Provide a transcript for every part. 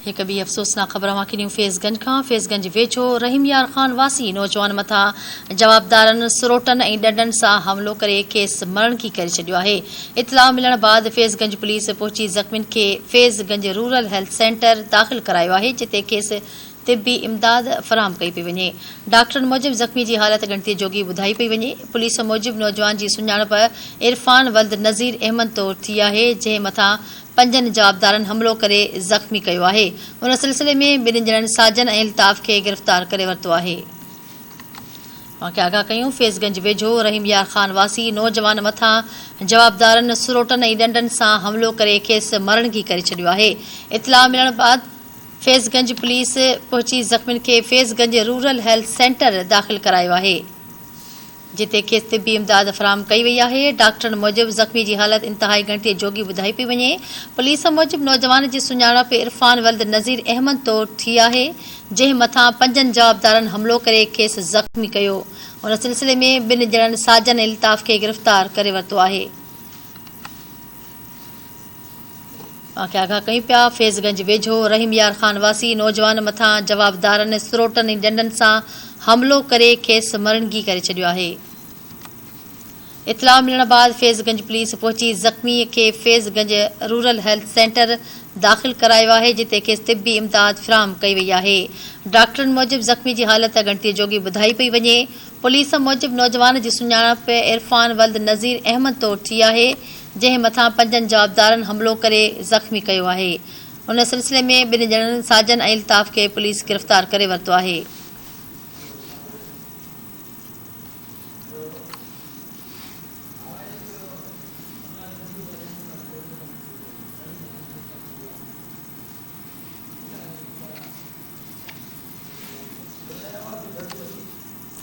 एक ॿी अफ़सोसनाक ख़बर मां फेज़गंज वेझो रहीम यार ख़ान वासी नौजवान मथां जवाबदारनि सुरोटनि ऐं ॾंडनि सां हमलो करे खेसि मरण की करे छॾियो आहे। इतलाह मिलण बाद फेज़गंज पुलिस पहुची ज़ख़्मियुनि खे फेज़गंज रूरल हेल्थ सेंटर दाख़िल करायो आहे, जिते खेसि तिबी इमदाद फराहम कई पई वञे। डॉक्टरनि मूजिबि ज़ख़्मी जी हालत गणतीअ जोगी ॿुधाई पई वञे। पुलिस मूजिबि नौजवान जी सुञाणप इरफान वल्द नज़ीर अहमद तौरु थी आहे, जंहिं मथां 5 जवाबदारनि हमलो करे ज़ख़्मी कयो आहे। उन सिलसिले में 2 ॼणनि साजन ऐं अल्ताफ़ खे गिरफ़्तार करे वरितो आहे। आगाह कयूं फेज़गंज वेझो रहीम यार ख़ान वासी नौजवान मथां जवाबदारनि सुरोटनि ऐं ॾंडनि सां हमलो करे खेसि मरण की करे छॾियो आहे। इतलाह मिलण बाद फेज़गंज पुलिस पहुची ज़ख़्मियुनि खे फेज़गंज रूरल हेल्थ सेंटर दाख़िल करायो आहे, जिते खेसि तिबी इमदाद फराहम कई वई आहे। डॉक्टरनि मूजिबि ज़ख़्मी जी हालत इंतहाई गणतीअ जोगी ॿुधाई पई वञे। पुलिस मूजिबि नौजवान जी सुञाणप इरफान वल्द नज़ीर अहमद तौरु थी आहे, जंहिं मथां 5 जवाबदारनि हमलो करे खेसि ज़ख़्मी कयो। उन सिलसिले में 2 ॼणनि साजन ऐं अल्ताफ़ खे गिरफ़्तार करे वरितो आहे। आगाह कयूं पिया फेज़गंज वेझो रहीम यार ख़ान वासी नौजवान मथां जवाबदारनि सुरोटनि ऐं ॾंडनि सां हमलो करे खेसि मरणगी करे छॾियो आहे। इतलाह मिलण बाद फेज़गंज पुलिस पहुची ज़ख़्मी खे फेज़गंज रूरल हेल्थ सेंटर दाख़िल करायो आहे, जिते खेसि तिबी इमदाद फराहम कई वई आहे। डॉक्टरनि मूजिबि ज़ख़्मी जी हालत गणतीअ जोगी ॿुधाई पई वञे। पुलिस मूजिबि नौजवान जी सुञाणप इरफान वल्द नज़ीर अहमद तौरु थी आहे, जंहिं मथां 5 जवाबदारनि हमलो करे ज़ख़्मी कयो आहे। उन सिलसिले में 2 ॼणनि साजन ऐं अल्ताफ़ खे पुलिस गिरफ़्तार करे वरितो आहे।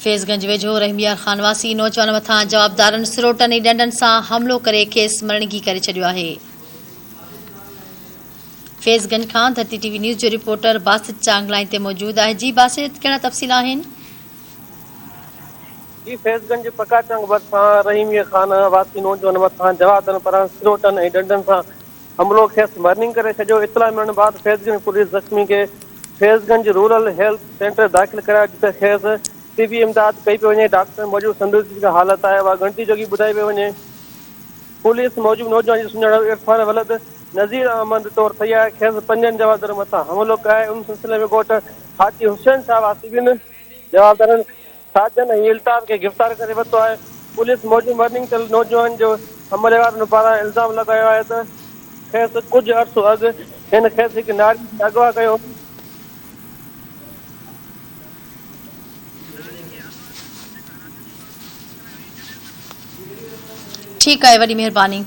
फेज़गंज वेझो रहीम यार ख़ान वासी नौजवान मथां जवाबदारनि सुरोटनि ऐं ॾंडनि सां हमलो करे खेसि मरणगी करे छॾियो आहे। फेज़गंज खां धरती टीवी न्यूज़ जो रिपोर्टर बासित चांग लाइन ते मौजूद आहे। जी बासित, कहिड़ा तफ़सील आहिनि? जी फेज़गंज पकाचंग भरिसां रहीम ख़ान वासी नौजवान मथां जवाबदारनि पारां सिरोटनि ऐं ॾंडनि सां हमलो खेसि मरणी करे छॾियो। इतला मिलण बाद फेज़गंज पुलिस ज़ख़्मी खे फेज़गंज रूरल हेल्थ सेंटर दाख़िल करायो, जिते खेसि तिबी इमदाद कई पई वञे। डॉक्टर मूजिबि संदूक जी हालत आहे उहा गणती जोगी ॿुधाई पई वञे। पुलिस मूजिबि नौजवान जी सुञाणप इरफान वल्द नज़ीर अहमद तौरु थी आहे, खेसि 5 जवाबदारनि मथां हमलो कयो। उन सिलसिले में घोट हाजी हुसैन शाह वासी 2 जवाबदारनि साजन ऐं अल्ताफ़ खे गिरफ़्तार करे वरितो आहे। पुलिस मूजिबि मर्निंग थियल नौजवान जो हमले वारनि पारां इल्ज़ाम लॻायो आहे त खेसि कुझु अर्सो अॻु हिन खेसि हिकु नारी खे अगवा कयो। ठीकु आहे, वॾी महिरबानी।